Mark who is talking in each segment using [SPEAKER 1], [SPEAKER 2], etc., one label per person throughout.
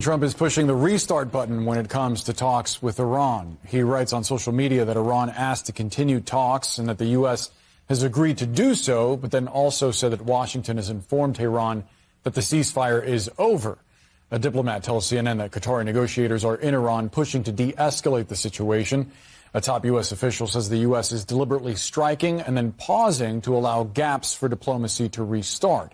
[SPEAKER 1] Trump is pushing the restart button when it comes to talks with Iran. He writes on social media that Iran asked to continue talks and that the U.S. has agreed to do so, but then also said that Washington has informed Tehran that the ceasefire is over. A diplomat tells CNN that Qatari negotiators are in Iran pushing to de-escalate the situation. A top U.S. official says the U.S. is deliberately striking and then pausing to allow gaps for diplomacy to restart.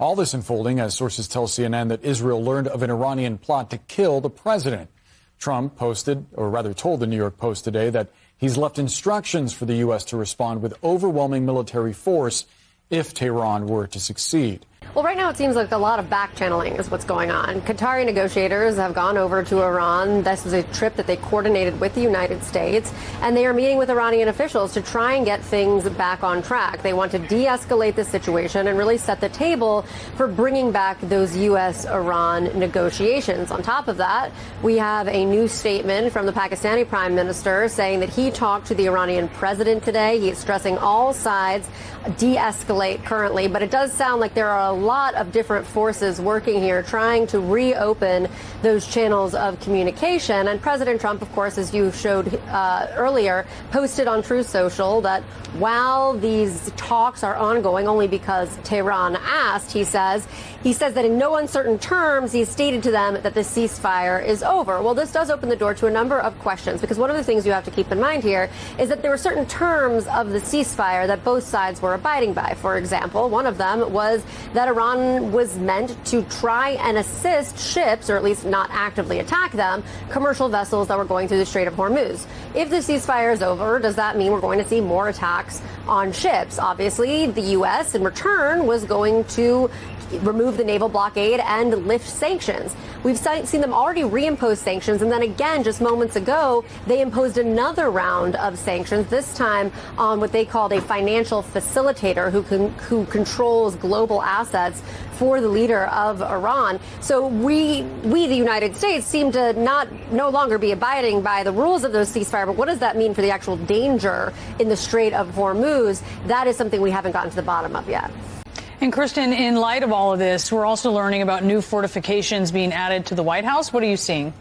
[SPEAKER 1] All this unfolding as sources tell CNN that Israel learned of an Iranian plot to kill the president. Trump posted, or rather told the New York Post today, that he's left instructions for the U.S. to respond with overwhelming military force if Tehran were to succeed.
[SPEAKER 2] Well, right now it seems like a lot of back-channeling is what's going on. Qatari negotiators have gone over to Iran. This was a trip that they coordinated with the United States, and they are meeting with Iranian officials to try and get things back on track. They want to de-escalate the situation and really set the table for bringing back those U.S.-Iran negotiations. On top of that, we have a new statement from the Pakistani Prime Minister saying that he talked to the Iranian president today. He is stressing all sides de-escalate currently, but it does sound like there are a lot of different forces working here trying to reopen those channels of communication. And President Trump, of course, as you showed earlier, posted on Truth Social that while these talks are ongoing only because Tehran asked, he says that in no uncertain terms, he's stated to them that the ceasefire is over. Well, this does open the door to a number of questions, because one of the things you have to keep in mind here is that there were certain terms of the ceasefire that both sides were abiding by. For example, one of them was that Iran was meant to try and assist ships, or at least not actively attack them, commercial vessels that were going through the Strait of Hormuz. If the ceasefire is over, does that mean we're going to see more attacks on ships? Obviously, the U.S. in return was going to remove the naval blockade and lift sanctions. We've seen them already reimpose sanctions, and then again, just moments ago, they imposed another round of sanctions, this time on what they called a financial facilitator who controls global assets for the leader of Iran. So we, the United States, seem to no longer be abiding by the rules of those ceasefire. But what does that mean for the actual danger in the Strait of Hormuz? That is something we haven't gotten to the bottom of yet.
[SPEAKER 3] And Kristen, in light of all of this, we're also learning about new fortifications being added to the White House. What are you seeing?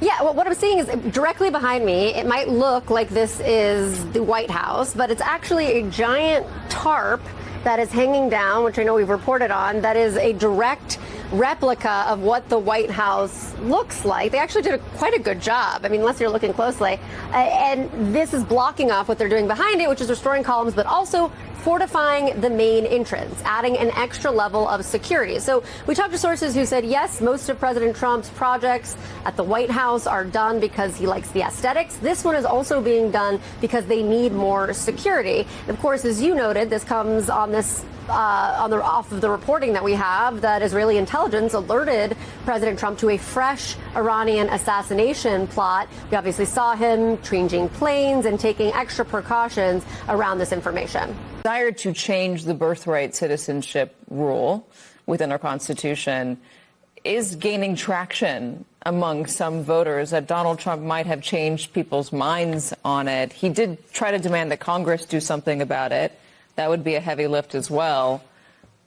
[SPEAKER 2] Yeah, well, what I'm seeing is directly behind me, it might look like this is the White House, but it's actually a giant tarp that is hanging down, which I know we've reported on, that is a direct replica of what the White House looks like. They actually did quite a good job, I mean, unless you're looking closely. And this is blocking off what they're doing behind it, which is restoring columns, but also fortifying the main entrance, adding an extra level of security. So we talked to sources who said, yes, most of President Trump's projects at the White House are done because he likes the aesthetics. This one is also being done because they need more security. And of course, as you noted, this comes on this off of the reporting that we have that Israeli intelligence alerted President Trump to a fresh Iranian assassination plot. We obviously saw him changing planes and taking extra precautions around this information.
[SPEAKER 4] Desire to change the birthright citizenship rule within our Constitution is gaining traction among some voters, that Donald Trump might have changed people's minds on it. He did try to demand that Congress do something about it. That would be a heavy lift as well.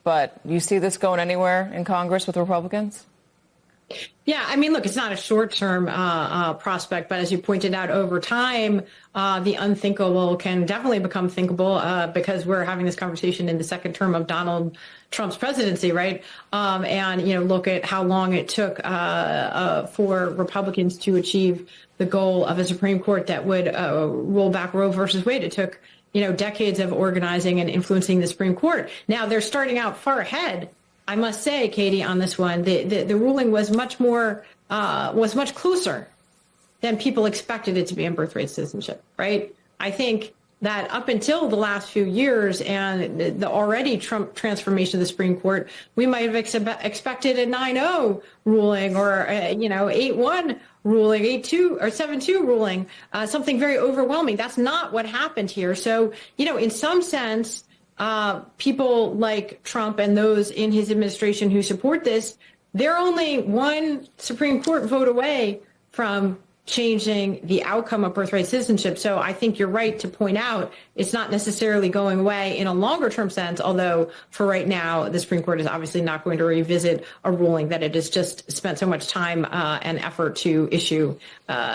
[SPEAKER 4] But you see this going anywhere in Congress with Republicans?
[SPEAKER 5] Yeah, I mean, look, it's not a short-term prospect, but as you pointed out, over time, the unthinkable can definitely become thinkable because we're having this conversation in the second term of Donald Trump's presidency, right? And, you know, look at how long it took for Republicans to achieve the goal of a Supreme Court that would roll back Roe versus Wade. It took, you know, decades of organizing and influencing the Supreme Court. Now they're starting out far ahead, I must say, Katie, on this one. The ruling was much closer than people expected it to be in birthright citizenship, right? I think that up until the last few years and the already Trump transformation of the Supreme Court, we might have expected a 9-0 ruling or a, 8-1 ruling, 8-2 or 7-2 ruling, something very overwhelming. That's not what happened here. So, in some sense, people like Trump and those in his administration who support this, they're only one Supreme Court vote away from changing the outcome of birthright citizenship. So I think you're right to point out it's not necessarily going away in a longer term sense, although for right now, the Supreme Court is obviously not going to revisit a ruling that it has just spent so much time and effort to issue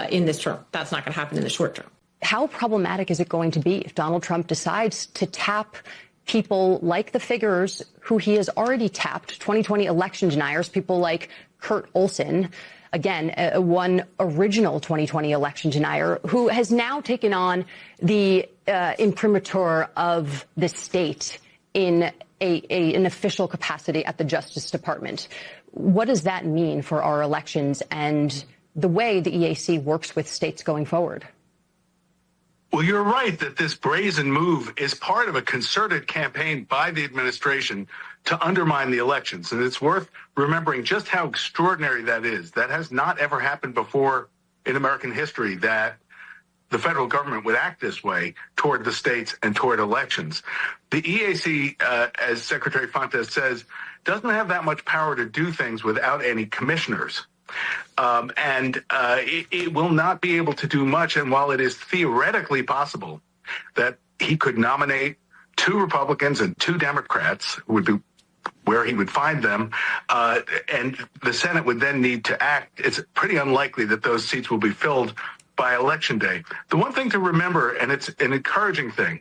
[SPEAKER 5] in this term. That's not going to happen in the short term.
[SPEAKER 6] How problematic is it going to be if Donald Trump decides to tap people like the figures who he has already tapped, 2020 election deniers, people like Kurt Olson, again, one original 2020 election denier, who has now taken on the imprimatur of the state in an official capacity at the Justice Department. What does that mean for our elections and the way the EAC works with states going forward?
[SPEAKER 7] Well, you're right that this brazen move is part of a concerted campaign by the administration to undermine the elections. And it's worth remembering just how extraordinary that is. That has not ever happened before in American history, that the federal government would act this way toward the states and toward elections. The EAC, as Secretary Fontes says, doesn't have that much power to do things without any commissioners. It will not be able to do much. And while it is theoretically possible that he could nominate 2 Republicans and 2 Democrats, would be where he would find them, and the Senate would then need to act, it's pretty unlikely that those seats will be filled by Election Day. The one thing to remember, and it's an encouraging thing,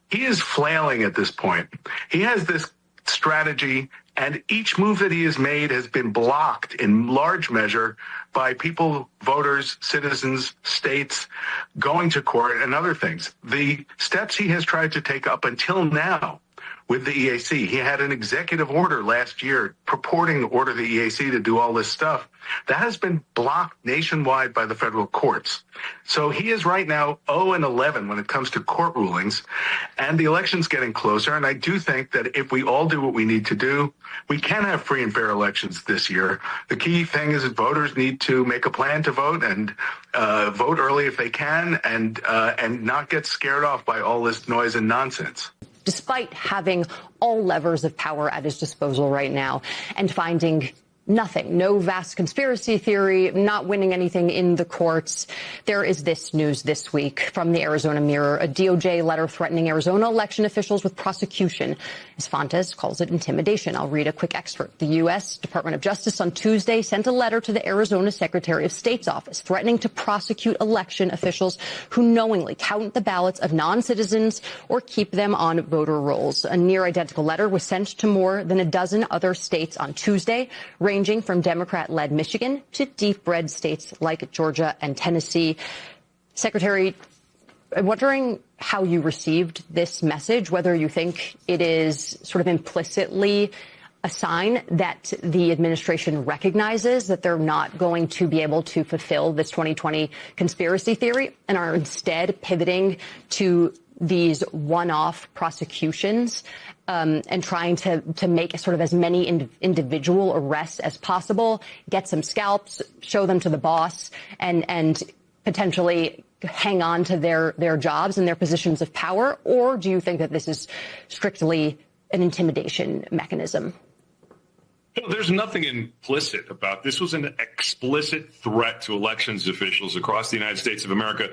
[SPEAKER 7] he is flailing at this point. He has this strategy, and each move that he has made has been blocked in large measure by people, voters, citizens, states, going to court and other things. The steps he has tried to take up until now with the EAC, he had an executive order last year purporting to order the EAC to do all this stuff. That has been blocked nationwide by the federal courts. So he is right now 0-11 when it comes to court rulings, and the election's getting closer. And I do think that if we all do what we need to do, we can have free and fair elections this year. The key thing is that voters need to make a plan to vote and vote early if they can, and not get scared off by all this noise and nonsense.
[SPEAKER 6] Despite having all levers of power at his disposal right now and finding nothing, no vast conspiracy theory, not winning anything in the courts, there is this news this week from the Arizona Mirror, a DOJ letter threatening Arizona election officials with prosecution. As Fontes calls it, intimidation. I'll read a quick excerpt. The U.S. Department of Justice on Tuesday sent a letter to the Arizona Secretary of State's office threatening to prosecute election officials who knowingly count the ballots of non-citizens or keep them on voter rolls. A near-identical letter was sent to more than a dozen other states on Tuesday, ranging from Democrat-led Michigan to deep-red states like Georgia and Tennessee. Secretary, I'm wondering how you received this message, whether you think it is sort of implicitly a sign that the administration recognizes that they're not going to be able to fulfill this 2020 conspiracy theory and are instead pivoting to these one-off prosecutions and trying to make sort of as many individual arrests as possible, get some scalps, show them to the boss, and potentially hang on to their jobs and their positions of power? Or do you think that this is strictly an intimidation mechanism?
[SPEAKER 8] There's nothing implicit about this. Was an explicit threat to elections officials across the United States of America.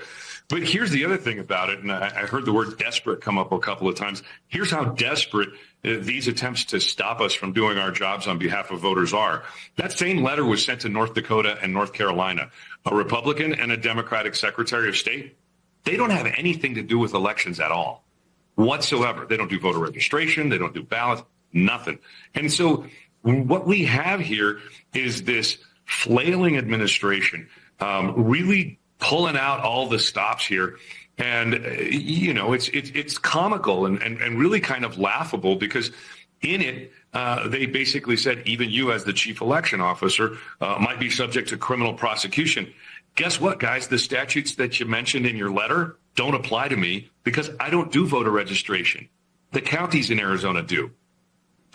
[SPEAKER 8] But here's the other thing about it, and I heard the word desperate come up a couple of times. Here's how desperate these attempts to stop us from doing our jobs on behalf of voters are. That same letter was sent to North Dakota and North Carolina, a Republican and a Democratic Secretary of State. They don't have anything to do with elections at all whatsoever. They don't do voter registration. They don't do ballots, nothing. And so what we have here is this flailing administration really pulling out all the stops here. And, it's comical and really kind of laughable, because in it, they basically said even you as the chief election officer might be subject to criminal prosecution. Guess what, guys? The statutes that you mentioned in your letter don't apply to me because I don't do voter registration. The counties in Arizona do.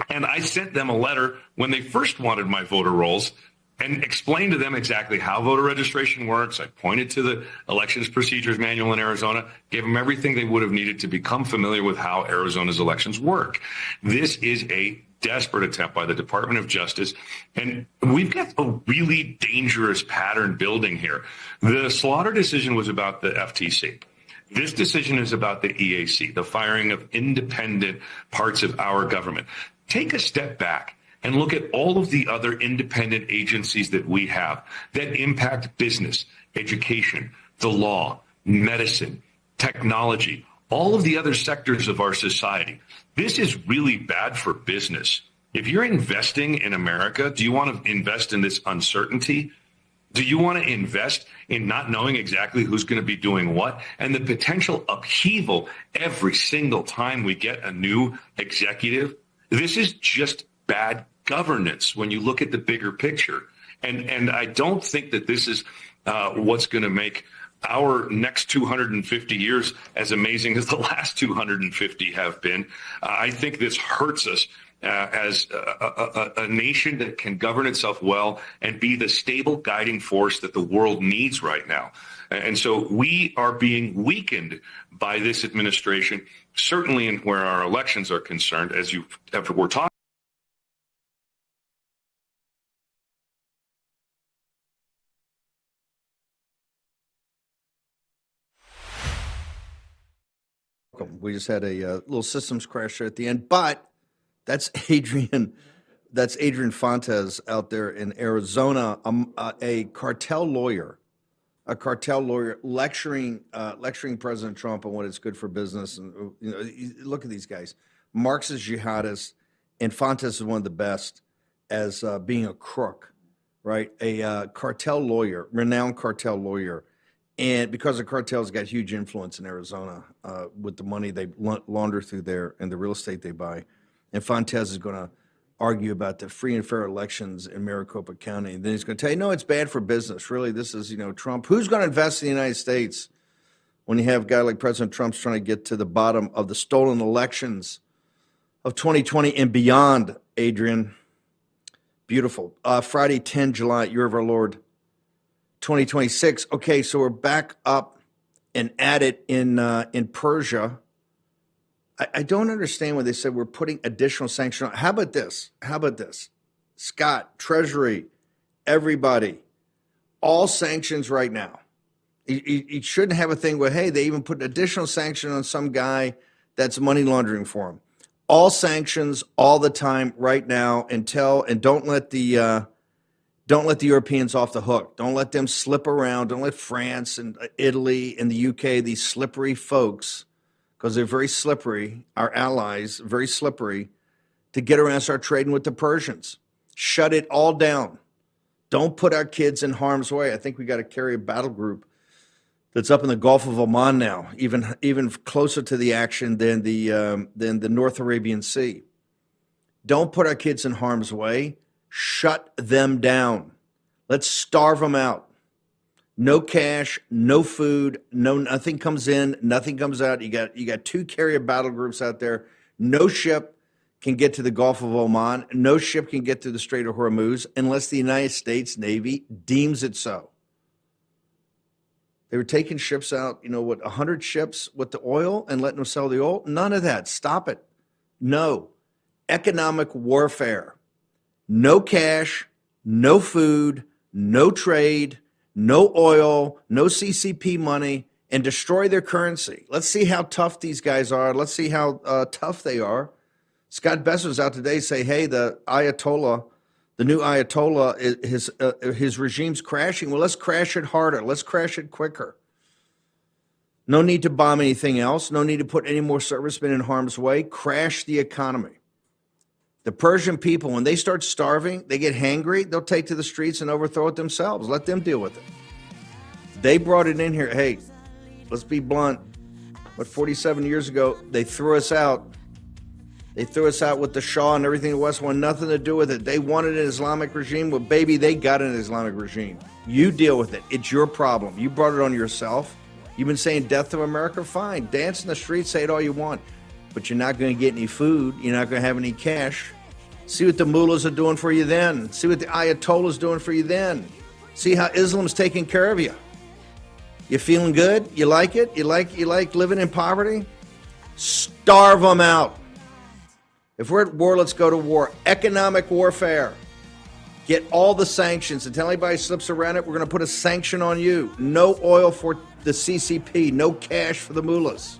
[SPEAKER 8] And I sent them a letter when they first wanted my voter rolls and explained to them exactly how voter registration works. I pointed to the elections procedures manual in Arizona, gave them everything they would have needed to become familiar with how Arizona's elections work. This is a desperate attempt by the Department of Justice. And we've got a really dangerous pattern building here. The Slaughter decision was about the FTC. This decision is about the EAC, the firing of independent parts of our government. Take a step back and look at all of the other independent agencies that we have that impact business, education, the law, medicine, technology, all of the other sectors of our society. This is really bad for business. If you're investing in America, do you want to invest in this uncertainty? Do you want to invest in not knowing exactly who's going to be doing what and the potential upheaval every single time we get a new executive? This is just bad governance when you look at the bigger picture. And I don't think that this is what's going to make our next 250 years as amazing as the last 250 have been. I think this hurts us as a nation that can govern itself well and be the stable guiding force that the world needs right now. And so we are being weakened by this administration, certainly in where our elections are concerned, as we're talking.
[SPEAKER 9] We just had a little systems crash there at the end, but that's Adrian Fontes out there in Arizona, a cartel lawyer lecturing President Trump on what is good for business. And look at these guys, Marxist jihadists, and Fontes is one of the best as being a crook, right? A cartel lawyer, renowned cartel lawyer. And because the cartels got huge influence in Arizona with the money they launder through there and the real estate they buy. And Fontes is going to argue about the free and fair elections in Maricopa County. And then he's going to tell you, no, it's bad for business. Really, this is, Trump. Who's going to invest in the United States when you have a guy like President Trump's trying to get to the bottom of the stolen elections of 2020 and beyond, Adrian? Beautiful. Friday, 10 July, year of our Lord, 2026. Okay, so we're back up and at it in Persia. I don't understand when they said we're putting additional sanctions on. How about this? Scott, Treasury, everybody, all sanctions right now. You shouldn't have a thing where, hey, they even put additional sanction on some guy that's money laundering for them. All sanctions all the time right now and don't let the Europeans off the hook. Don't let them slip around. Don't let France and Italy and the UK, these slippery folks, because they're very slippery, our allies, very slippery, to get around and start trading with the Persians. Shut it all down. Don't put our kids in harm's way. I think we got to carry a battle group that's up in the Gulf of Oman now, even closer to the action than the North Arabian Sea. Don't put our kids in harm's way. Shut them down. Let's starve them out. No cash, no food, nothing comes in, nothing comes out. You got two carrier battle groups out there. No ship can get to the Gulf of Oman. No ship can get to the Strait of Hormuz unless the United States Navy deems it so. They were taking ships out, 100 ships with the oil and letting them sell the oil? None of that. Stop it. No. Economic warfare. No cash, no food, no trade, no oil, no CCP money, and destroy their currency. Let's see how tough these guys are. Let's see how tough they are. Scott Besser's out today say, hey, the new Ayatollah, his regime's crashing. Well, let's crash it harder. Let's crash it quicker. No need to bomb anything else. No need to put any more servicemen in harm's way. Crash the economy. The Persian people, when they start starving, they get hangry, they'll take to the streets and overthrow it themselves. Let them deal with it. They brought it in here. Hey, let's be blunt. But 47 years ago, they threw us out. They threw us out with the Shah and everything. The West wanted nothing to do with it. They wanted an Islamic regime. Well, baby, they got an Islamic regime. You deal with it. It's your problem. You brought it on yourself. You've been saying death to America? Fine. Dance in the streets, say it all you want. But you're not going to get any food. You're not going to have any cash. See what the mullahs are doing for you then. See what the Ayatollah's doing for you then. See how Islam's taking care of you. You feeling good? You like it? You like living in poverty? Starve them out. If we're at war, let's go to war. Economic warfare. Get all the sanctions. Until anybody slips around it, we're going to put a sanction on you. No oil for the CCP. No cash for the mullahs.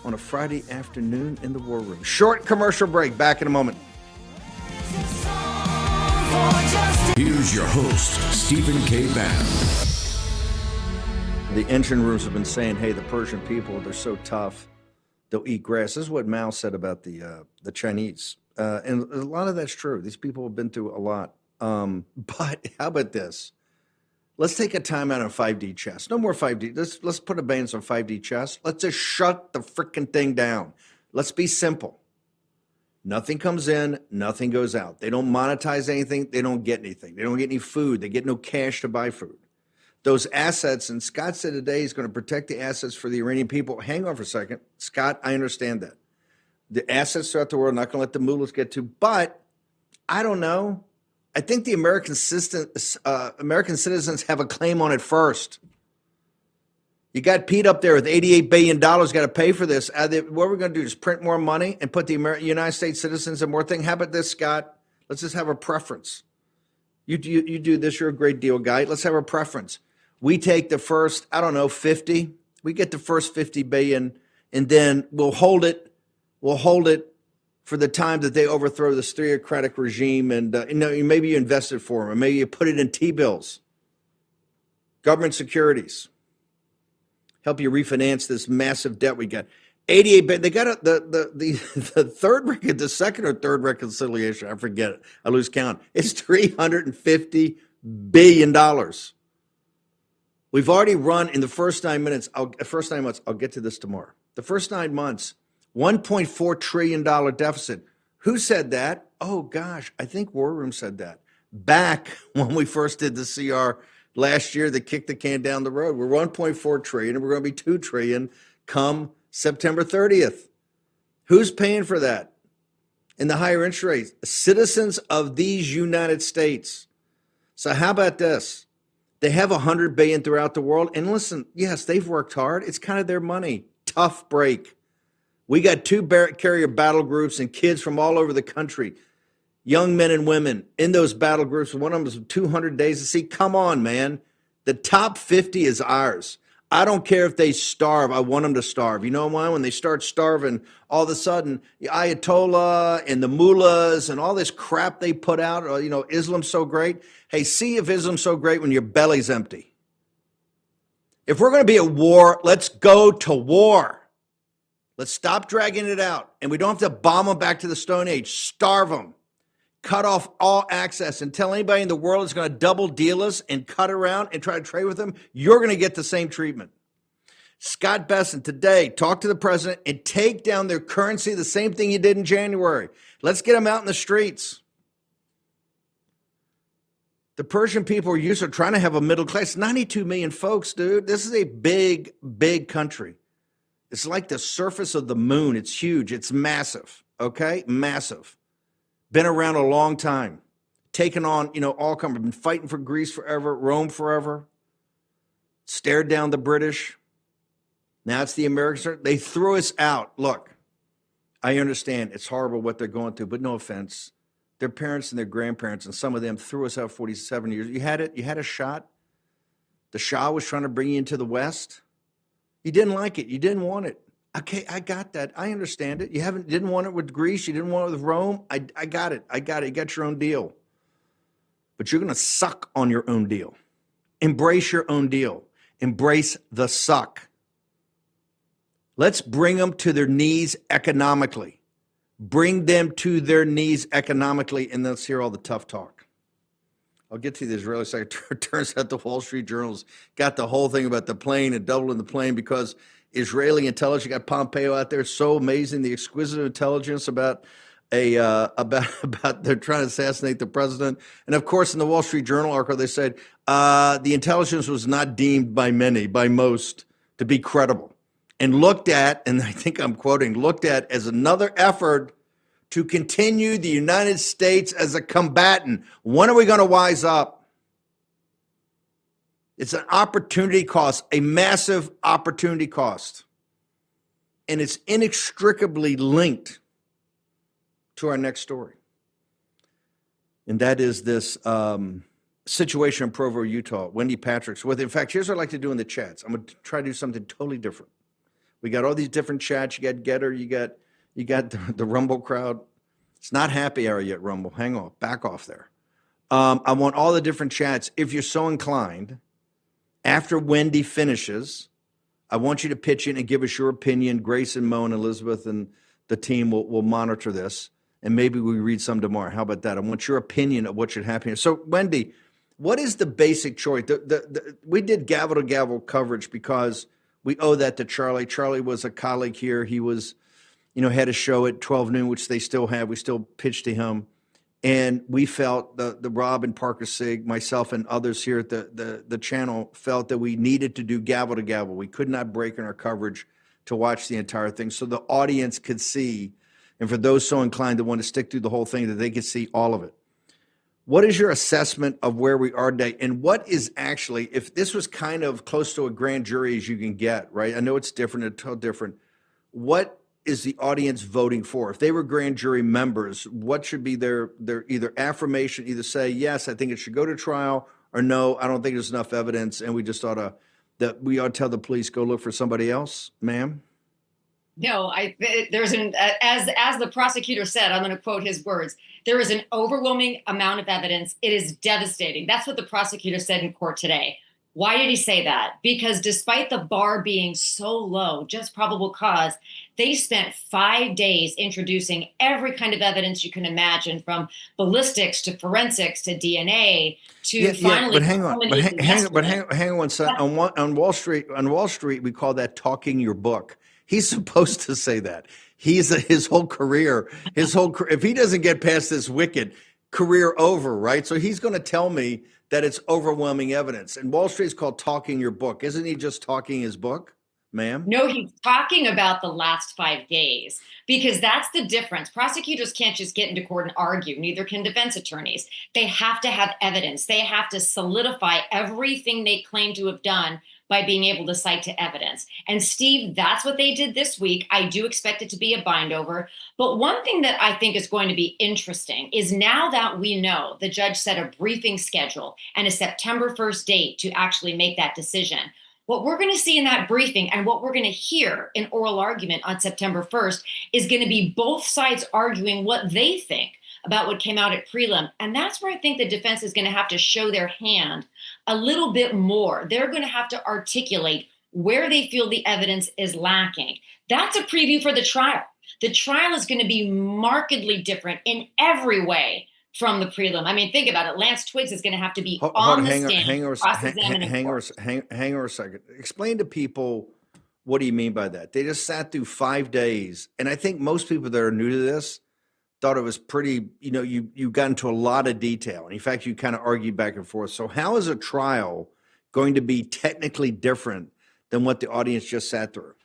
[SPEAKER 9] On a Friday afternoon in the war room. Short commercial break. Back in a moment.
[SPEAKER 10] Here's your host, Stephen K. Bannon.
[SPEAKER 9] The engine rooms have been saying, hey, the Persian people, they're so tough, they'll eat grass. This is what Mao said about the Chinese. And a lot of that's true. These people have been through a lot. But how about this? Let's take a time out on 5D chess. No more 5D. Let's put a ban on 5D chess. Let's just shut the freaking thing down. Let's be simple. Nothing comes in, nothing goes out. They don't monetize anything. They don't get anything. They don't get any food. They get no cash to buy food. Those assets, and Scott said today he's going to protect the assets for the Iranian people. Hang on for a second. Scott, I understand that. The assets throughout the world, not going to let the mullahs get to, but I don't know. I think the American citizens have a claim on it first. You got Pete up there with $88 billion, got to pay for this. What are we going to do, just print more money and put the United States citizens in more thing? How about this, Scott? Let's just have a preference. You do this, you're a great deal guy. Let's have a preference. We take the first, 50. We get the first 50 billion, and then we'll hold it. We'll hold it for the time that they overthrow this theocratic regime, and maybe you invest it for them, or maybe you put it in T-bills, government securities, help you refinance this massive debt we got. 88, but they got the second or third reconciliation. I forget it. I lose count. It's $350 billion. We've already run in the first 9 months. I'll get to this tomorrow. The first 9 months. $1.4 trillion deficit. Who said that? Oh, gosh, I think War Room said that. Back when we first did the CR last year, that kicked the can down the road. We're $1.4 trillion, and we're going to be $2 trillion come September 30th. Who's paying for that? In the higher interest rates? Citizens of these United States. So how about this? They have $100 billion throughout the world. And listen, yes, they've worked hard. It's kind of their money. Tough break. We got 2 carrier battle groups and kids from all over the country, young men and women in those battle groups. One of them is 200 days to sea. Come on, man. The top 50 is ours. I don't care if they starve. I want them to starve. You know why? When they start starving, all of a sudden, the Ayatollah and the mullahs and all this crap they put out, Islam's so great. Hey, see if Islam's so great when your belly's empty. If we're going to be at war, let's go to war. Let's stop dragging it out. And we don't have to bomb them back to the Stone Age. Starve them. Cut off all access and tell anybody in the world is going to double deal us and cut around and try to trade with them. You're going to get the same treatment. Scott Bessent today, talk to the president and take down their currency, the same thing you did in January. Let's get them out in the streets. The Persian people are used to trying to have a middle class. 92 million folks, dude. This is a big, big country. It's like the surface of the moon. It's huge. It's massive. Okay? Massive. Been around a long time. Taken on, all come. Been fighting for Greece forever, Rome forever. Stared down the British. Now it's the Americans. They threw us out. Look, I understand it's horrible what they're going through, but no offense. Their parents and their grandparents, and some of them threw us out 47 years. You had it. You had a shot. The Shah was trying to bring you into the West. You didn't like it. You didn't want it. Okay, I got that. I understand it. You didn't want it with Greece. You didn't want it with Rome. I got it. You got your own deal. But you're going to suck on your own deal. Embrace your own deal. Embrace the suck. Let's bring them to their knees economically. Bring them to their knees economically, and let's hear all the tough talk. I'll get to the Israeli side. Turns out the Wall Street Journal's got the whole thing about the plane and doubling the plane because Israeli intelligence got Pompeo out there. So amazing, the exquisite intelligence about about they're trying to assassinate the president. And of course, in the Wall Street Journal article, they said the intelligence was not deemed by most, to be credible, and looked at, and I think I'm quoting, looked at as another effort to continue the United States as a combatant. When are we going to wise up? It's an opportunity cost, a massive opportunity cost. And it's inextricably linked to our next story. And that is this situation in Provo, Utah. Wendy Patrick's with. In fact, here's what I'd like to do in the chats. I'm going to try to do something totally different. We got all these different chats. You got Getter. You got the Rumble crowd. It's not happy hour yet, Rumble. Hang on. Back off there. I want all the different chats. If you're so inclined, after Wendy finishes, I want you to pitch in and give us your opinion. Grace and Mo and Elizabeth and the team will monitor this, and maybe we read some tomorrow. How about that? I want your opinion of what should happen here. So, Wendy, what is the basic choice? We did gavel-to-gavel coverage because we owe that to Charlie. Charlie was a colleague here. He was, had a show at 12 noon, which they still have. We still pitched to him. And we felt, the Rob and Parker Sig, myself and others here at the channel felt that we needed to do gavel to gavel. We could not break in our coverage to watch the entire thing so the audience could see, and for those so inclined to want to stick through the whole thing, that they could see all of it. What is your assessment of where we are today? And what is actually, if this was kind of close to a grand jury as you can get, right? I know it's different, it's totally different. What is the audience voting for? If they were grand jury members, what should be their either affirmation, either say, yes, I think it should go to trial, or no, I don't think there's enough evidence, and we just ought to tell the police, go look for somebody else, ma'am?
[SPEAKER 11] No, there's as the prosecutor said, I'm going to quote his words, there is an overwhelming amount of evidence. It is devastating. That's what the prosecutor said in court today. Why did he say that? Because despite the bar being so low, just probable cause, they spent 5 days introducing every kind of evidence you can imagine, from ballistics to forensics to DNA to finally.
[SPEAKER 9] But hang on one second. On Wall Street, we call that talking your book. He's supposed to say that. His whole career, if he doesn't get past this wicket, career over, right? So he's going to tell me that it's overwhelming evidence. And Wall Street's called talking your book. Isn't he just talking his book, ma'am?
[SPEAKER 11] No, he's talking about the last 5 days, because that's the difference. Prosecutors can't just get into court and argue. Neither can defense attorneys. They have to have evidence. They have to solidify everything they claim to have done by being able to cite to evidence. And Steve, that's what they did this week. I do expect it to be a bind over. But one thing that I think is going to be interesting is, now that we know the judge set a briefing schedule and a September 1st date to actually make that decision, what we're going to see in that briefing and what we're going to hear in oral argument on September 1st is going to be both sides arguing what they think about what came out at prelim. And that's where I think the defense is going to have to show their hand a little bit more. They're going to have to articulate where they feel the evidence is lacking. That's a preview for the trial. The trial is going to be markedly different in every way from the prelim. I mean, think about it. Lance Twiggs is going to have to be on the stand.
[SPEAKER 9] Hang on a second. Explain to people, what do you mean by that? They just sat through 5 days. And I think most people that are new to this thought it was pretty, you got into a lot of detail. And in fact, you kind of argued back and forth. So how is a trial going to be technically different than what the audience just sat through?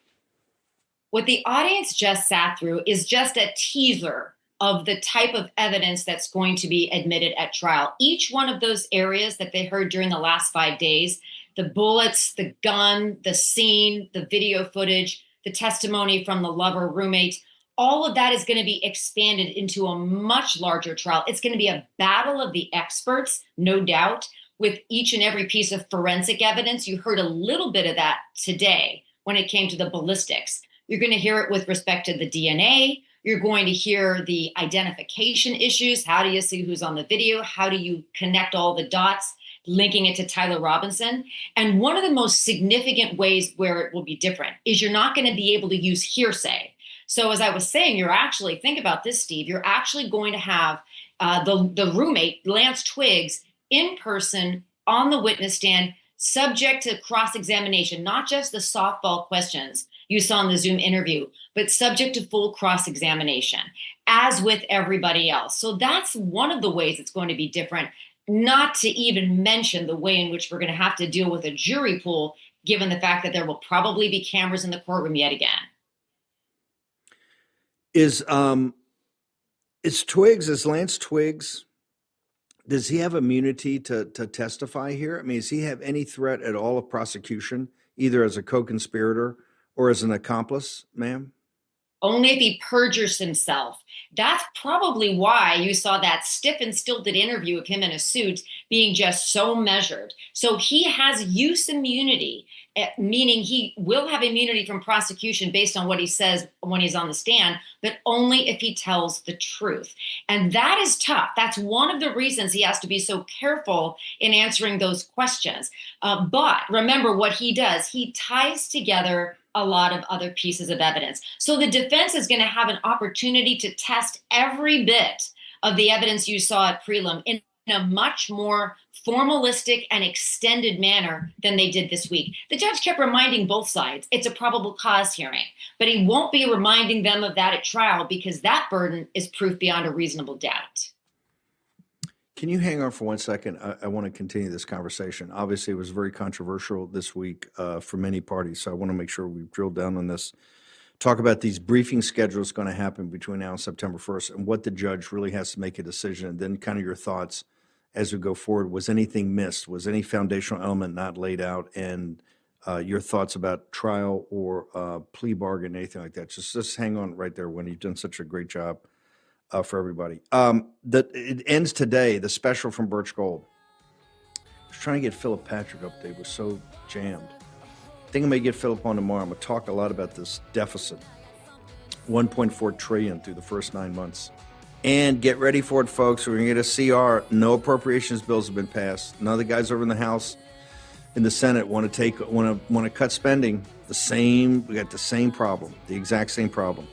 [SPEAKER 11] What the audience just sat through is just a teaser of the type of evidence that's going to be admitted at trial. Each one of those areas that they heard during the last 5 days, the bullets, the gun, the scene, the video footage, the testimony from the lover, roommate, all of that is going to be expanded into a much larger trial. It's going to be a battle of the experts, no doubt, with each and every piece of forensic evidence. You heard a little bit of that today when it came to the ballistics. You're going to hear it with respect to the DNA. You're going to hear the identification issues. How do you see who's on the video? How do you connect all the dots, linking it to Tyler Robinson? And one of the most significant ways where it will be different is you're not going to be able to use hearsay. So as I was saying, think about this, Steve, you're actually going to have the roommate, Lance Twiggs, in person on the witness stand, subject to cross-examination, not just the softball questions you saw in the Zoom interview, but subject to full cross-examination, as with everybody else. So that's one of the ways it's going to be different, not to even mention the way in which we're going to have to deal with a jury pool, given the fact that there will probably be cameras in the courtroom yet again.
[SPEAKER 9] Is Lance Twiggs, does he have immunity to testify here? I mean, does he have any threat at all of prosecution, either as a co-conspirator or as an accomplice, ma'am?
[SPEAKER 11] only if he perjures himself. That's probably why you saw that stiff and stilted interview of him in a suit being just so measured. So he has use immunity, meaning he will have immunity from prosecution based on what he says when he's on the stand, but only if he tells the truth. And that is tough. That's one of the reasons he has to be so careful in answering those questions. But remember what he does. He ties together a lot of other pieces of evidence. So the defense is going to have an opportunity to test every bit of the evidence you saw at prelim in a much more formalistic and extended manner than they did this week. The judge kept reminding both sides it's a probable cause hearing, but he won't be reminding them of that at trial because that burden is proof beyond a reasonable doubt.
[SPEAKER 9] Can you hang on for 1 second? I want to continue this conversation. Obviously, it was very controversial this week for many parties, so I want to make sure we've drilled down on this. Talk about these briefing schedules going to happen between now and September 1st and what the judge really has to make a decision, and then kind of your thoughts as we go forward. Was anything missed? Was any foundational element not laid out? And your thoughts about trial or plea bargain, anything like that. Just hang on right there, Wendy. You've done such a great job for everybody. It ends today, the special from Birch Gold. I was trying to get Philip Patrick up there. It was so jammed. I think I may get Philip on tomorrow. I'm going to talk a lot about this deficit. 1.4 trillion through the first 9 months. And get ready for it, folks. We're going to get a CR. No appropriations bills have been passed. None of the guys over in the House, in the Senate want to cut spending. We got the same problem, the exact same problem.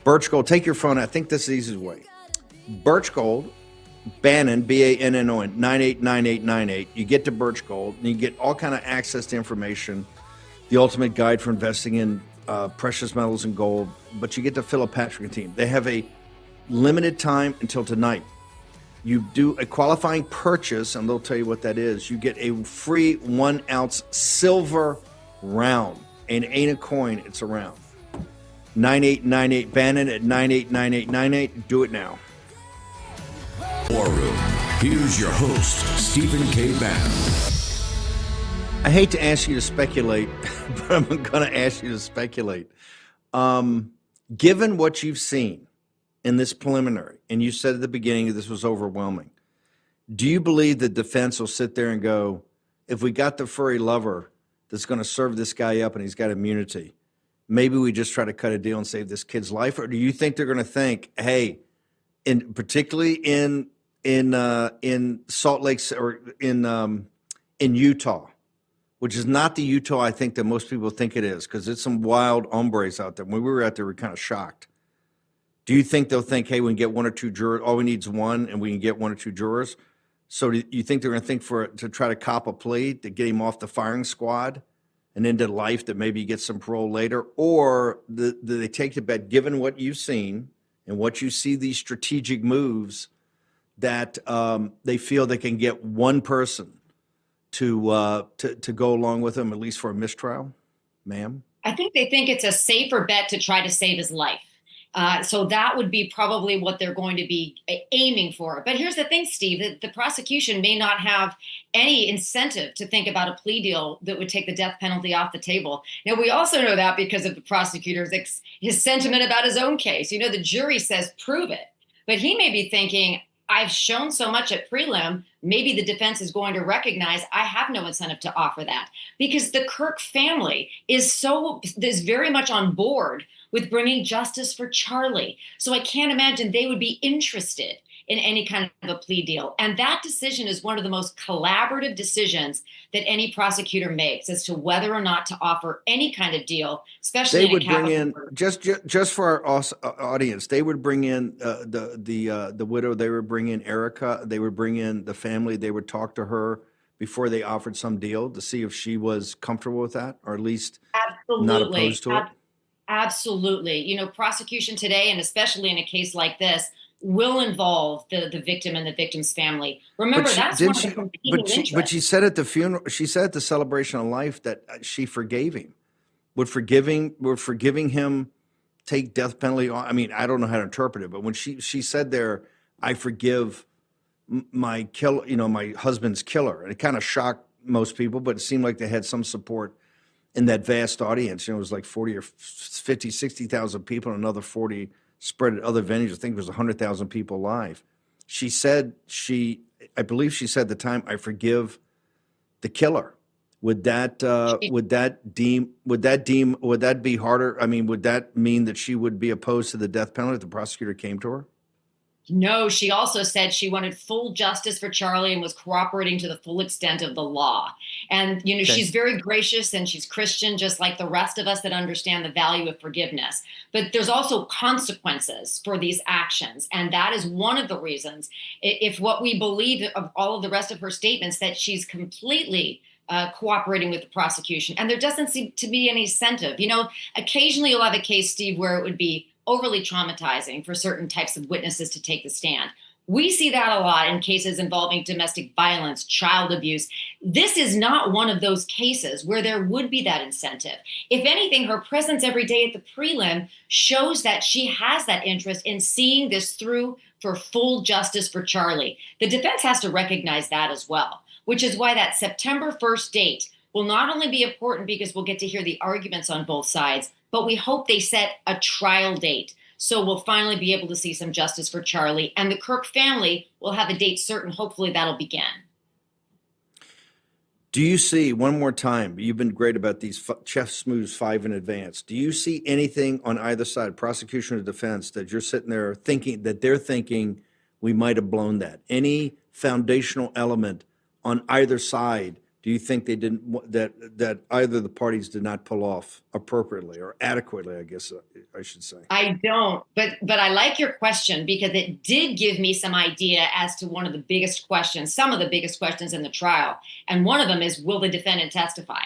[SPEAKER 9] Birch Gold, take your phone. I think this is the easiest way. Birch Gold, Bannon, Bannon, 989898. You get to Birch Gold, and you get all kind of access to information, the ultimate guide for investing in precious metals and gold. But you get to Philip Patrick and team. They have a limited time until tonight. You do a qualifying purchase, and they'll tell you what that is. You get a free 1 ounce silver round. And it ain't a coin, it's a round. 9898 Bannon at 989898. Do it now.
[SPEAKER 10] War Room. Here's your host, Stephen K. Bannon.
[SPEAKER 9] I hate to ask you to speculate, but I'm going to ask you to speculate. Given what you've seen in this preliminary, and you said at the beginning this was overwhelming, do you believe the defense will sit there and go, if we got the furry lover that's going to serve this guy up and he's got immunity, maybe we just try to cut a deal and save this kid's life? Or do you think they're going to think, hey, particularly in Salt Lake or in Utah, which is not the Utah I think that most people think it is, because it's some wild hombres out there. When we were out there, we were kind of shocked. Do you think they'll think, hey, we can get 1 or 2 jurors, all we need is 1, and we can get 1 or 2 jurors? So do you think they're going to think to try to cop a plea to get him off the firing squad and into life, that maybe he gets some parole later? Or do they take the bet, given what you've seen and what you see, these strategic moves, that they feel they can get 1 person to go along with them, at least for a mistrial, ma'am?
[SPEAKER 11] I think they think it's a safer bet to try to save his life. So that would be probably what they're going to be aiming for. But here's the thing, Steve, the prosecution may not have any incentive to think about a plea deal that would take the death penalty off the table. Now, we also know that because of the prosecutor's his sentiment about his own case. You know, the jury says prove it. But he may be thinking, I've shown so much at prelim, maybe the defense is going to recognize I have no incentive to offer that, because the Kirk family is very much on board with bringing justice for Charlie. So I can't imagine they would be interested in any kind of a plea deal. And that decision is one of the most collaborative decisions that any prosecutor makes as to whether or not to offer any kind of deal, especially
[SPEAKER 9] they would bring in, just for our audience, they would bring in the widow, they would bring in Erika, they would bring in the family, they would talk to her before they offered some deal to see if she was comfortable with that, or at least not opposed to it.
[SPEAKER 11] Absolutely. You know, prosecution today, and especially in a case like this, will involve the victim and the victim's family. Remember, that's one of the competing interests.
[SPEAKER 9] But she said at the funeral, she said at the celebration of life that she forgave him. Would forgiving him take death penalty? I mean, I don't know how to interpret it, but when she said there, I forgive my husband's killer, and it kind of shocked most people, but it seemed like they had some support in that vast audience. You know, it was like 40 or 50, 60,000 people, and another 40 spread at other venues. I think it was 100,000 people live. She said I believe she said at the time, I forgive the killer. Would that be harder? I mean, would that mean that she would be opposed to the death penalty if the prosecutor came to her?
[SPEAKER 11] No, she also said she wanted full justice for Charlie and was cooperating to the full extent of the law. And, you know,
[SPEAKER 9] Okay.
[SPEAKER 11] she's very gracious and she's Christian, just like the rest of us that understand the value of forgiveness. But there's also consequences for these actions. And that is one of the reasons, if what we believe of all of the rest of her statements, that she's completely cooperating with the prosecution. And there doesn't seem to be any incentive. You know, occasionally you'll have a case, Steve, where it would be overly traumatizing for certain types of witnesses to take the stand. We see that a lot in cases involving domestic violence, child abuse. This is not one of those cases where there would be that incentive. If anything, her presence every day at the prelim shows that she has that interest in seeing this through for full justice for Charlie. The defense has to recognize that as well, which is why that September 1st date will not only be important because we'll get to hear the arguments on both sides, but we hope they set a trial date. So we'll finally be able to see some justice for Charlie, and the Kirk family will have a date certain. Hopefully that'll begin.
[SPEAKER 9] Do you see, one more time, you've been great about these chef's moves 5 in advance. Do you see anything on either side, prosecution or defense, that you're sitting there thinking that they're thinking we might have blown that? Any foundational element on either side do you think they didn't, that either the parties did not pull off appropriately or adequately, I guess I should say?
[SPEAKER 11] I don't, but I like your question because it did give me some idea as to one of the biggest questions, some of the biggest questions in the trial. And one of them is, will the defendant testify?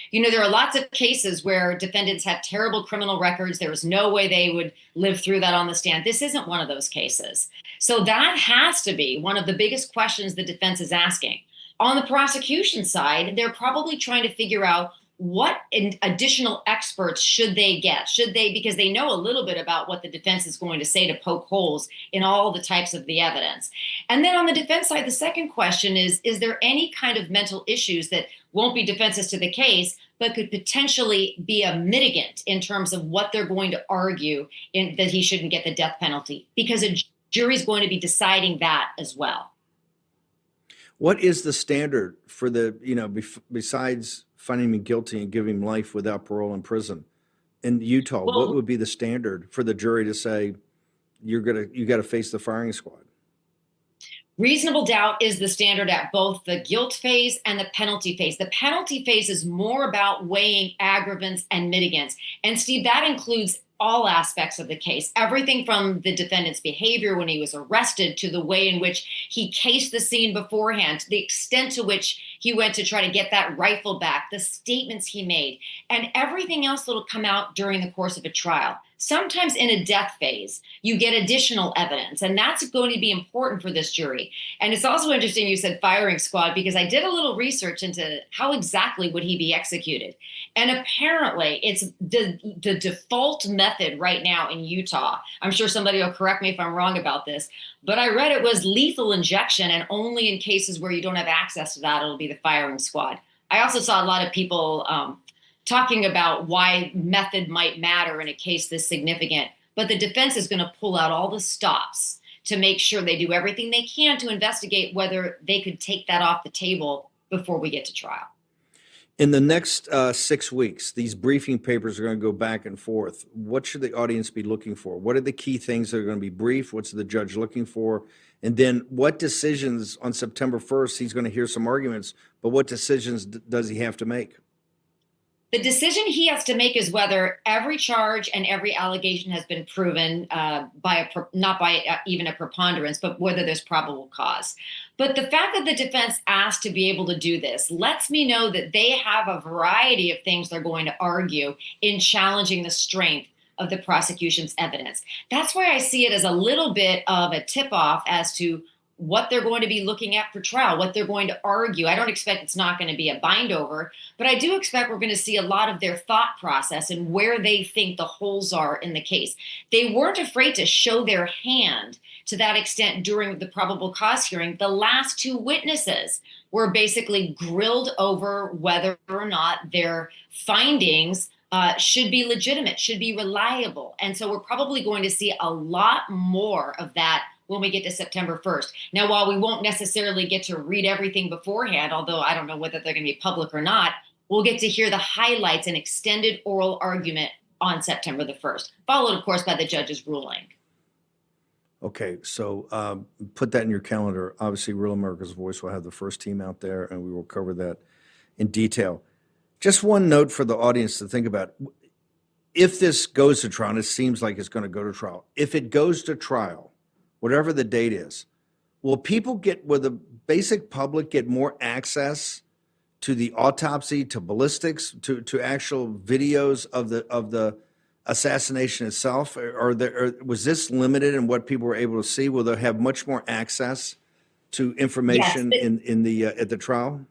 [SPEAKER 11] You know, there are lots of cases where defendants have terrible criminal records. There was no way they would live through that on the stand. This isn't one of those cases. So that has to be one of the biggest questions the defense is asking. On the prosecution side, they're probably trying to figure out what additional experts should they get? Because they know a little bit about what the defense is going to say to poke holes in all the types of the evidence. And then on the defense side, the second question is there any kind of mental issues that won't be defenses to the case, but could potentially be a mitigant in terms of what they're going to argue that he shouldn't get the death penalty? Because a jury's going to be deciding that as well.
[SPEAKER 9] What is the standard for the, you know, besides finding him guilty and giving him life without parole in prison in Utah?
[SPEAKER 11] Well,
[SPEAKER 9] what would be the standard for the jury to say you got to face the firing squad?
[SPEAKER 11] Reasonable doubt is the standard at both the guilt phase and the penalty phase. The penalty phase is more about weighing aggravants and mitigants. And Steve, that includes all aspects of the case, everything from the defendant's behavior when he was arrested to the way in which he cased the scene beforehand, to the extent to which he went to try to get that rifle back, the statements he made, and everything else that'll come out during the course of a trial. Sometimes in a death phase, you get additional evidence, and that's going to be important for this jury. And it's also interesting you said firing squad, because I did a little research into how exactly would he be executed. And apparently it's the default method right now in Utah. I'm sure somebody will correct me if I'm wrong about this, but I read it was lethal injection, and only in cases where you don't have access to that, it'll be the firing squad. I also saw a lot of people talking about why method might matter in a case this significant, but the defense is going to pull out all the stops to make sure they do everything they can to investigate whether they could take that off the table before we get to trial.
[SPEAKER 9] In the next 6 weeks, these briefing papers are going to go back and forth. What should the audience be looking for? What are the key things that are going to be briefed? What's the judge looking for? And then what decisions on September 1st, he's going to hear some arguments, but what decisions does he have to make?
[SPEAKER 11] The decision he has to make is whether every charge and every allegation has been proven not by even a preponderance, but whether there's probable cause. But the fact that the defense asked to be able to do this lets me know that they have a variety of things they're going to argue in challenging the strength of the prosecution's evidence. That's why I see it as a little bit of a tip-off as to what they're going to be looking at for trial, what they're going to argue. I don't expect it's not going to be a bind over, but I do expect we're going to see a lot of their thought process and where they think the holes are in the case. They weren't afraid to show their hand to that extent during the probable cause hearing. The last two witnesses were basically grilled over whether or not their findings should be legitimate, should be reliable. And so we're probably going to see a lot more of that when we get to September 1st. Now, while we won't necessarily get to read everything beforehand, although I don't know whether they're going to be public or not, we'll get to hear the highlights and extended oral argument on September the 1st, followed, of course, by the judge's ruling.
[SPEAKER 9] Okay, so put that in your calendar. Obviously, Real America's Voice will have the first team out there, and we will cover that in detail. Just one note for the audience to think about. If this goes to trial, and it seems like it's going to go to trial, if it goes to trial, whatever the date is, will the basic public get more access to the autopsy, to ballistics, to actual videos of the assassination itself? Or was this limited in what people were able to see? Will they have much more access to information at the trial?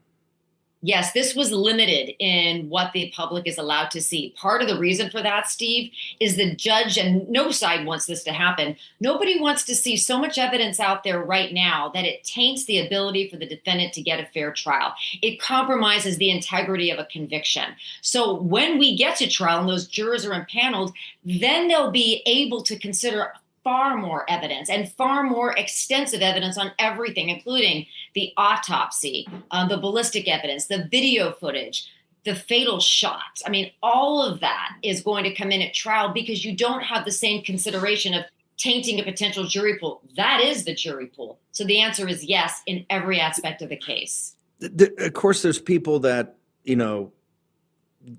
[SPEAKER 11] Yes, this was limited in what the public is allowed to see. Part of the reason for that, Steve, is the judge, and no side wants this to happen. Nobody wants to see so much evidence out there right now that it taints the ability for the defendant to get a fair trial. It compromises the integrity of a conviction. So when we get to trial and those jurors are impaneled, then they'll be able to consider far more evidence and far more extensive evidence on everything, including the autopsy, the ballistic evidence, the video footage, the fatal shots. I mean, all of that is going to come in at trial because you don't have the same consideration of tainting a potential jury pool. That is the jury pool. So the answer is yes in every aspect of the case.
[SPEAKER 9] Of course, there's people that,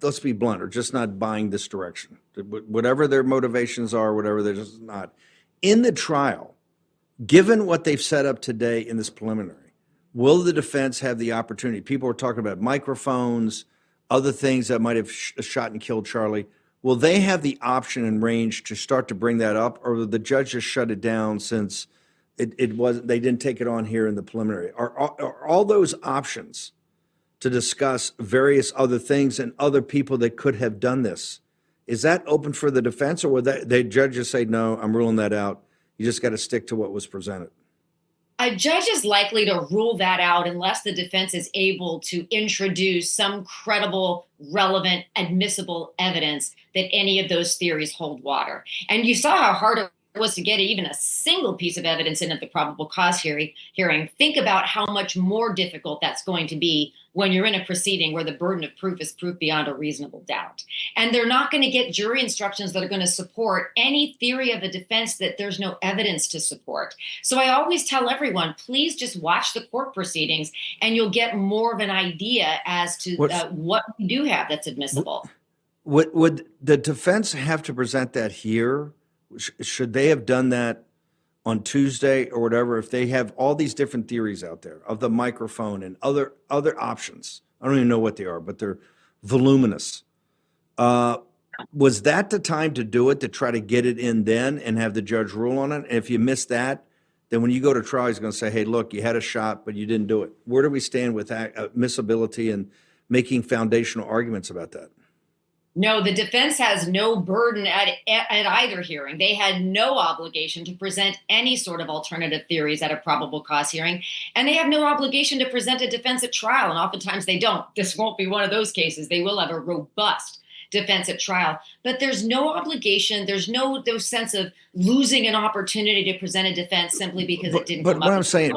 [SPEAKER 9] let's be blunt, are just not buying this direction. Whatever their motivations are, whatever, they're just not. In the trial, given what they've set up today in this preliminary, will the defense have the opportunity? People are talking about microphones, other things that might have shot and killed Charlie. Will they have the option and range to start to bring that up, or will the judge just shut it down since it wasn't? They didn't take it on here in the preliminary. Are all those options to discuss various other things and other people that could have done this? Is that open for the defense, or would the judge just say, no, I'm ruling that out? You just got to stick to what was presented.
[SPEAKER 11] A judge is likely to rule that out unless the defense is able to introduce some credible, relevant, admissible evidence that any of those theories hold water. And you saw how hard it was to get even a single piece of evidence in at the probable cause hearing. Think about how much more difficult that's going to be when you're in a proceeding where the burden of proof is proof beyond a reasonable doubt. And they're not going to get jury instructions that are going to support any theory of the defense that there's no evidence to support. So I always tell everyone, please just watch the court proceedings and you'll get more of an idea as to what we do have that's admissible.
[SPEAKER 9] Would the defense have to present that here? Should they have done that on Tuesday or whatever? If they have all these different theories out there of the microphone and other options, I don't even know what they are, but they're voluminous. Was that the time to do it, to try to get it in then and have the judge rule on it? And if you miss that, then when you go to trial, he's going to say, hey, look, you had a shot, but you didn't do it. Where do we stand with admissibility and making foundational arguments about that?
[SPEAKER 11] No, the defense has no burden at either hearing. They had no obligation to present any sort of alternative theories at a probable cause hearing, and they have no obligation to present a defense at trial, and oftentimes they don't. This won't be one of those cases. They will have a robust defense at trial, but there's no obligation. There's no sense of losing an opportunity to present a defense simply because it didn't come up.
[SPEAKER 9] But what I'm saying,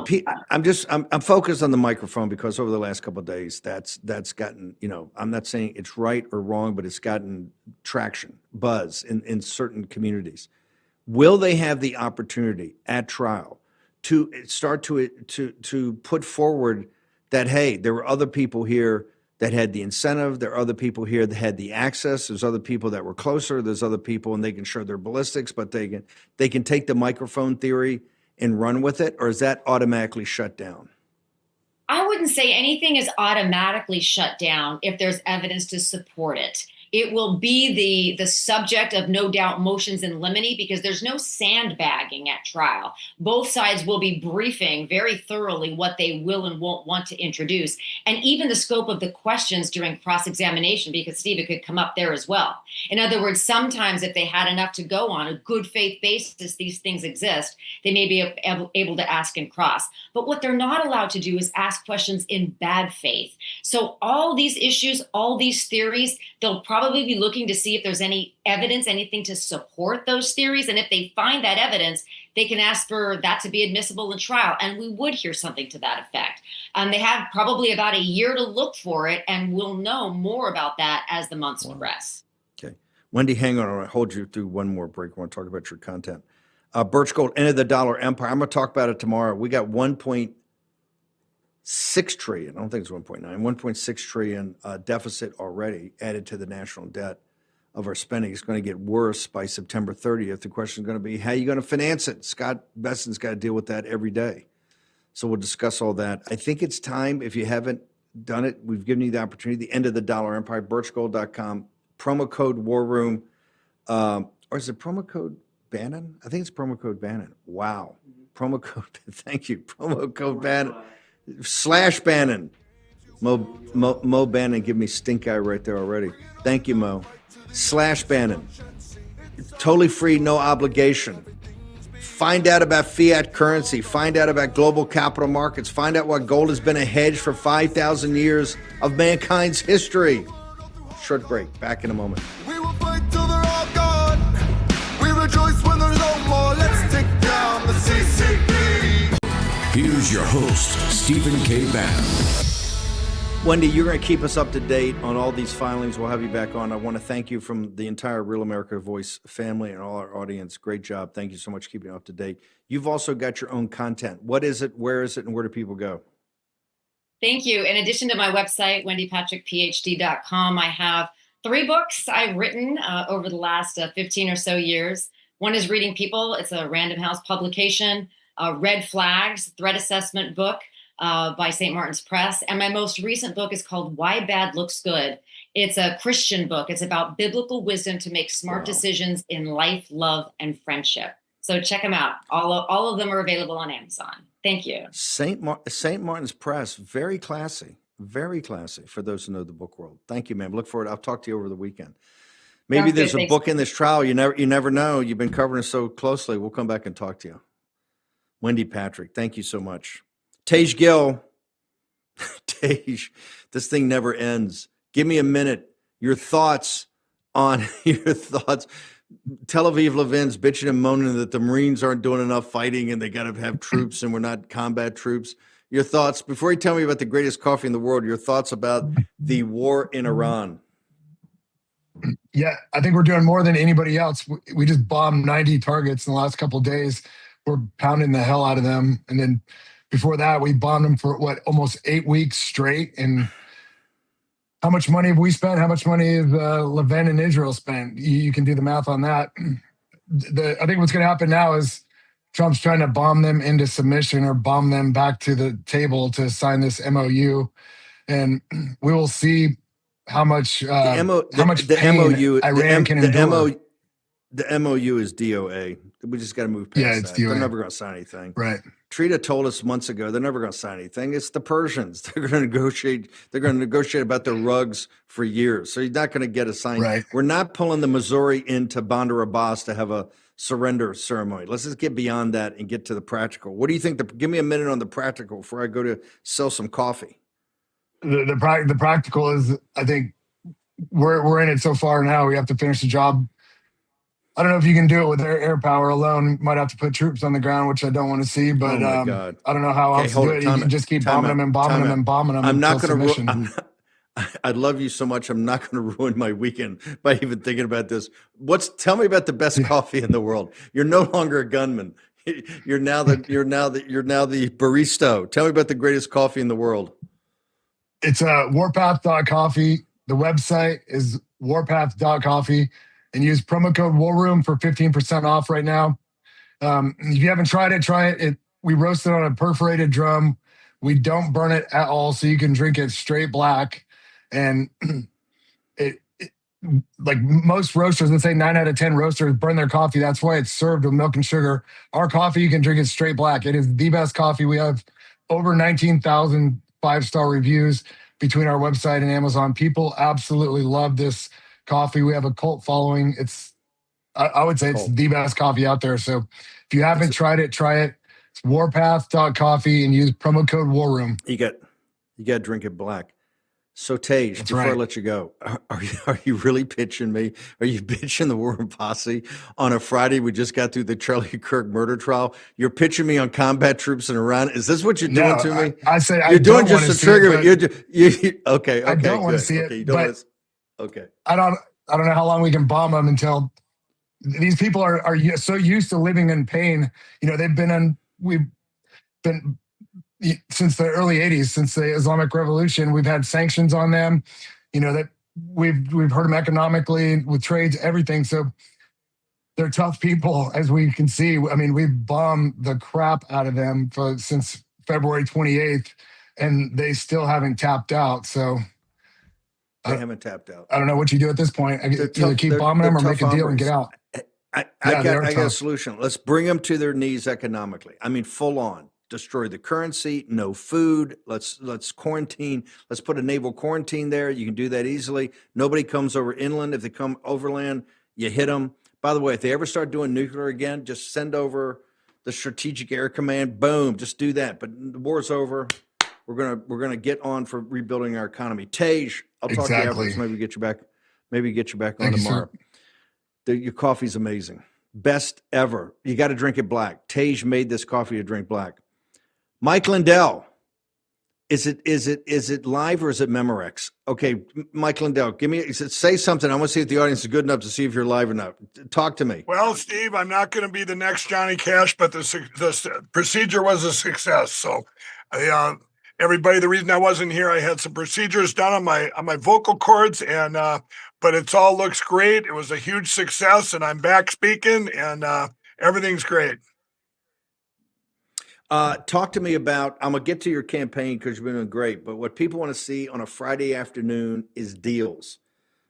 [SPEAKER 9] I'm focused on the microphone because over the last couple of days, that's gotten, I'm not saying it's right or wrong, but it's gotten traction, buzz in certain communities. Will they have the opportunity at trial to start to put forward that, hey, there were other people here that had the incentive, there are other people here that had the access, there's other people that were closer, there's other people and they can show their ballistics, but they can take the microphone theory and run with it, or is that automatically shut down?
[SPEAKER 11] I wouldn't say anything is automatically shut down if there's evidence to support it. It will be the subject of, no doubt, motions in limine, because there's no sandbagging at trial. Both sides will be briefing very thoroughly what they will and won't want to introduce, and even the scope of the questions during cross-examination, because, Steve, it could come up there as well. In other words, sometimes if they had enough to go on a good faith basis, these things exist, they may be able to ask and cross. But what they're not allowed to do is ask questions in bad faith. So all these issues, all these theories, they'll probably be looking to see if there's any evidence, anything to support those theories. And if they find that evidence, they can ask for that to be admissible in trial. And we would hear something to that effect. They have probably about a year to look for it, and we'll know more about that as the months progress.
[SPEAKER 9] Okay. Wendy, hang on. I'll hold you through one more break. I want to talk about your content. Birch Gold entered the dollar empire. I'm going to talk about it tomorrow. We got 1.6 trillion. I don't think it's 1.9, 1.6 trillion deficit already added to the national debt of our spending. It's going to get worse by September 30th. The question is going to be, how are you going to finance it? Scott Besson's got to deal with that every day. So we'll discuss all that. I think it's time, if you haven't done it, we've given you the opportunity, the end of the dollar empire, birchgold.com, promo code War Room, or is it promo code Bannon? I think it's promo code Bannon. Wow. Promo code, thank you. Promo code Bannon, /Bannon. Mo Bannon, give me stink eye right there already. Thank you, Mo. /Bannon. Totally free, no obligation. Find out about fiat currency. Find out about global capital markets. Find out why gold has been a hedge for 5,000 years of mankind's history. Short break. Back in a moment.
[SPEAKER 12] We will fight till they're all gone. We rejoice when there's no more. Let's take down the CCP.
[SPEAKER 10] Here's your host, Stephen K. Bannon.
[SPEAKER 9] Wendy, you're going to keep us up to date on all these filings. We'll have you back on. I want to thank you from the entire Real America Voice family and all our audience. Great job. Thank you so much for keeping up to date. You've also got your own content. What is it? Where is it? And where do people go?
[SPEAKER 11] Thank you. In addition to my website, wendypatrickphd.com, I have 3 books I've written over the last 15 or so years. One is Reading People. It's a Random House publication. Red Flags, threat assessment book by St. Martin's Press. And my most recent book is called Why Bad Looks Good. It's a Christian book. It's about biblical wisdom to make smart decisions in life, love, and friendship. So check them out. All of them are available on Amazon. Thank you.
[SPEAKER 9] St. Martin's Press, very classy for those who know the book world. Thank you, ma'am. Look forward. I'll talk to you over the weekend. Maybe
[SPEAKER 11] Sounds
[SPEAKER 9] there's
[SPEAKER 11] good.
[SPEAKER 9] a
[SPEAKER 11] Thanks.
[SPEAKER 9] book in this trial. You never know. You've been covering it so closely. We'll come back and talk to you. Wendy Patrick, thank you so much. Tej Gill. Tej, this thing never ends. Give me a minute. Your thoughts. Tel Aviv Levin's bitching and moaning that the Marines aren't doing enough fighting and they got to have troops and we're not combat troops. Your thoughts, before you tell me about the greatest coffee in the world, your thoughts about the war in Iran.
[SPEAKER 13] Yeah, I think we're doing more than anybody else. We just bombed 90 targets in the last couple of days. We're pounding the hell out of them. And then before that, we bombed them for almost 8 weeks straight. And how much money have we spent? How much money have Levin and Israel spent? You can do the math on that. I think what's going to happen now is Trump's trying to bomb them into submission or bomb them back to the table to sign this MOU. And we will see how much pain Iran can endure.
[SPEAKER 9] The MOU is DOA. We just got to move past
[SPEAKER 13] it's
[SPEAKER 9] that.
[SPEAKER 13] DOA.
[SPEAKER 9] They're never going to sign anything.
[SPEAKER 13] Right.
[SPEAKER 9] Trita told us months ago they're never going to sign anything. It's the Persians. They're going to negotiate. They're going to negotiate about their rugs for years. So you're not going to get a sign.
[SPEAKER 13] Right.
[SPEAKER 9] We're not pulling the Missouri into Bandar Abbas to have a surrender ceremony. Let's just get beyond that and get to the practical. What do you think? Give me a minute on the practical before I go to sell some coffee.
[SPEAKER 13] The practical is, I think we're in it so far now. We have to finish the job. I don't know if you can do it with air power alone. Might have to put troops on the ground, which I don't want to see. But
[SPEAKER 9] oh my God.
[SPEAKER 13] I don't know how else to do it. You can just keep bombing them and bombing them and bombing them.
[SPEAKER 9] I'm not going to. I love you so much. I'm not going to ruin my weekend by even thinking about this. Tell me about the best coffee in the world. You're no longer a gunman. You're now the barista. Tell me about the greatest coffee in the world.
[SPEAKER 13] It's warpath.coffee. The website is warpath.coffee. And use promo code WARROOM for 15% off right now. If you haven't tried it, try it. We roast it on a perforated drum. We don't burn it at all, so you can drink it straight black. And like most roasters, let's say 9 out of 10 roasters burn their coffee. That's why it's served with milk and sugar. Our coffee, you can drink it straight black. It is the best coffee. We have over 19,000 5-star reviews between our website and Amazon. People absolutely love this coffee. We have a cult following. I would say it's the best coffee out there. So if you haven't tried it, try it. It's warpath.coffee and use promo code WARROOM.
[SPEAKER 9] You got to drink it black. So Tej, before I let you go, are you really pitching me? Are you pitching the War Posse on a Friday? We just got through the Charlie Kirk murder trial. You're pitching me on combat troops in Iran. Is this what you're doing to me?
[SPEAKER 13] I say
[SPEAKER 9] you're doing just to trigger me. Okay.
[SPEAKER 13] I don't want to see it.
[SPEAKER 9] Okay.
[SPEAKER 13] I don't know how long we can bomb them until these people are so used to living in pain. You know, we've been since the early 80s, since the Islamic Revolution, we've had sanctions on them, you know, that we've hurt them economically with trades, everything. So they're tough people, as we can see. I mean, we've bombed the crap out of them since February 28th, and they still haven't tapped out. So
[SPEAKER 9] they haven't tapped out.
[SPEAKER 13] I don't know what you do at this point. Either keep bombing them or make a deal and get out.
[SPEAKER 9] I got a solution. Let's bring them to their knees economically. I mean, full on. Destroy the currency, no food. Let's quarantine. Let's put a naval quarantine there. You can do that easily. Nobody comes over inland. If they come overland, you hit them. By the way, if they ever start doing nuclear again, just send over the Strategic Air Command. Boom, just do that. But the war's over. We're gonna get on for rebuilding our economy. Tej, I'll talk to you afterwards. Maybe get you back. Maybe get you back on tomorrow. Your coffee's amazing, best ever. You got to drink it black. Tej made this coffee to drink black. Mike Lindell, is it live or is it Memorex? Okay, Mike Lindell, say something. I want to see if the audience is good enough to see if you're live or not. Talk to me.
[SPEAKER 14] Well, Steve, I'm not going to be the next Johnny Cash, but the procedure was a success. So, everybody, the reason I wasn't here, I had some procedures done on my vocal cords, and but it all looks great. It was a huge success, and I'm back speaking, and everything's great.
[SPEAKER 9] Talk to me about, I'm going to get to your campaign because you've been doing great, but what people want to see on a Friday afternoon is deals.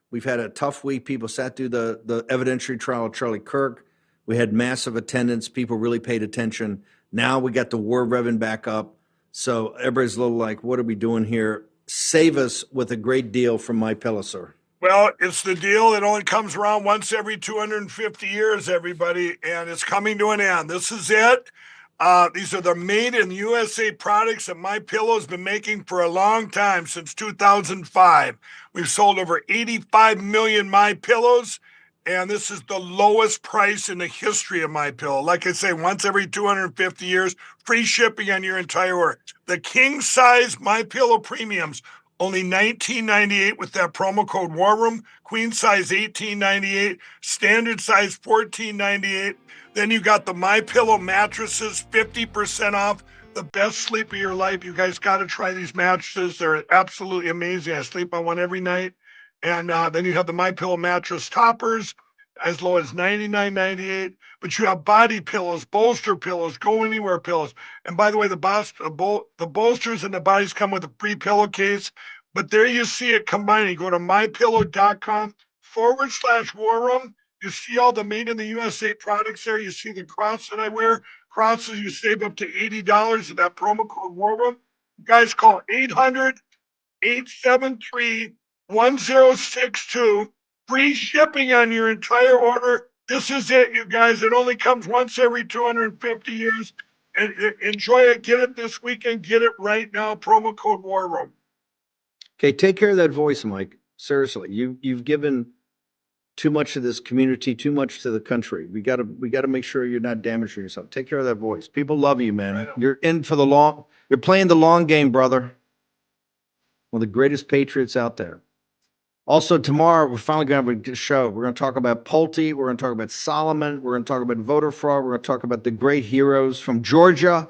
[SPEAKER 9] We've had a tough week. People sat through the evidentiary trial of Charlie Kirk. We had massive attendance. People really paid attention. Now we got the war revving back up. So everybody's a little like, what are we doing here? Save us with a great deal from My Pillow, sir.
[SPEAKER 14] Well, it's the deal that only comes around once every 250 years, everybody, and it's coming to an end. This is it. These are the made in USA products that My Pillow has been making for a long time, since 2005. We've sold over 85 million My Pillows, and this is the lowest price in the history of My Pillow. Like I say, once every 250 years, free shipping on your entire order. The king size My Pillow premiums, only $19.98 with that promo code WARROOM. Queen size $18.98. Standard size $14.98. Then you got the My Pillow mattresses, 50% off. The best sleep of your life. You guys got to try these mattresses. They're absolutely amazing. I sleep on one every night. And then you have the My Pillow mattress toppers, as low as $99.98. But you have body pillows, bolster pillows, go anywhere pillows. And by the way, the bolsters and the bodies come with a free pillowcase. But there you see it combining. You go to mypillow.com/warroom. You see all the made in the USA products there. You see the cross that I wear. Crosses, you save up to $80 with that promo code WARROOM. You guys call 800-873-1062. Free shipping on your entire order. This is it, you guys. It only comes once every 250 years. And enjoy it. Get it this weekend. Get it right now. Promo code WARROOM.
[SPEAKER 9] Okay, take care of that voice, Mike. Seriously, you've given too much to this community, too much to the country. We got to make sure you're not damaging yourself. Take care of that voice. People love you, man. Right, you're in for you're playing the long game, brother. One of the greatest patriots out there. Also, tomorrow, we're finally going to have a show. We're going to talk about Pulte. We're going to talk about Solomon. We're going to talk about voter fraud. We're going to talk about the great heroes from Georgia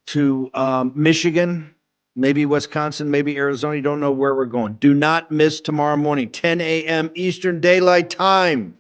[SPEAKER 9] to Michigan, maybe Wisconsin, maybe Arizona. You don't know where we're going. Do not miss tomorrow morning, 10 a.m. Eastern Daylight Time.